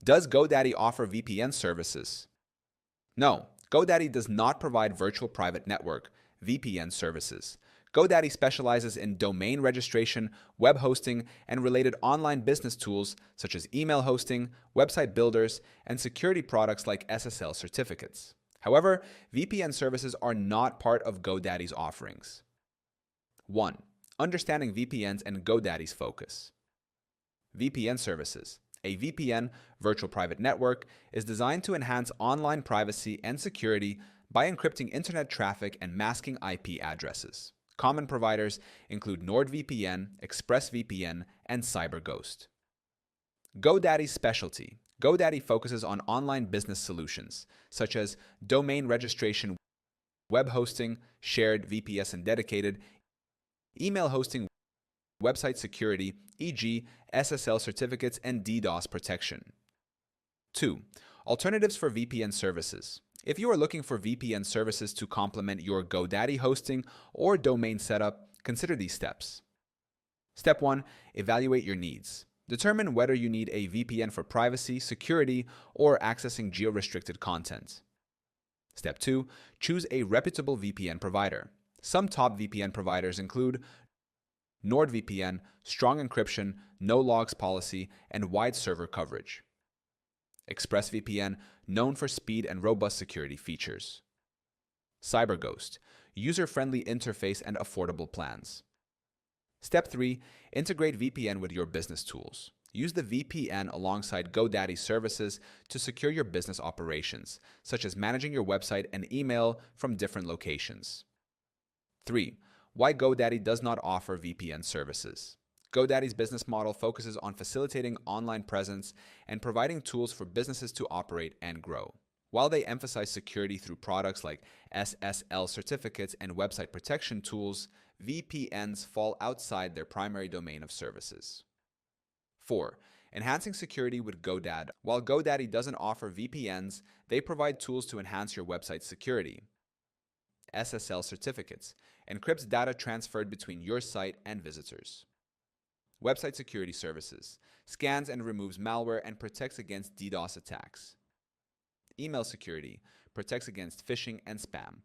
Does GoDaddy offer VPN services? No, GoDaddy does not provide virtual private network (VPN) services. GoDaddy specializes in domain registration, web hosting, and related online business tools such as email hosting, website builders, and security products like SSL certificates. However, VPN services are not part of GoDaddy's offerings. 1. Understanding VPNs and GoDaddy's focus. VPN services. A VPN, virtual private network, is designed to enhance online privacy and security by encrypting internet traffic and masking IP addresses. Common providers include NordVPN, ExpressVPN, and CyberGhost. GoDaddy's specialty. GoDaddy focuses on online business solutions, such as domain registration, web hosting, shared VPS and dedicated, email hosting, website security, e.g., SSL certificates and DDoS protection. 2. Alternatives for VPN services. If you are looking for VPN services to complement your GoDaddy hosting or domain setup, consider these steps. Step 1. Evaluate your needs. Determine whether you need a VPN for privacy, security, or accessing geo-restricted content. Step 2. Choose a reputable VPN provider. Some top VPN providers include NordVPN, strong encryption, no logs policy, and wide server coverage. ExpressVPN, known for speed and robust security features. CyberGhost, user-friendly interface and affordable plans. Step 3. Integrate VPN with your business tools. Use the VPN alongside GoDaddy services to secure your business operations, such as managing your website and email from different locations. 3. Why GoDaddy does not offer VPN services. GoDaddy's business model focuses on facilitating online presence and providing tools for businesses to operate and grow. While they emphasize security through products like SSL certificates and website protection tools, VPNs fall outside their primary domain of services. 4. Enhancing security with GoDaddy. While GoDaddy doesn't offer VPNs, they provide tools to enhance your website's security. SSL certificates encrypts data transferred between your site and visitors. Website security services scans and removes malware and protects against DDoS attacks. Email security protects against phishing and spam.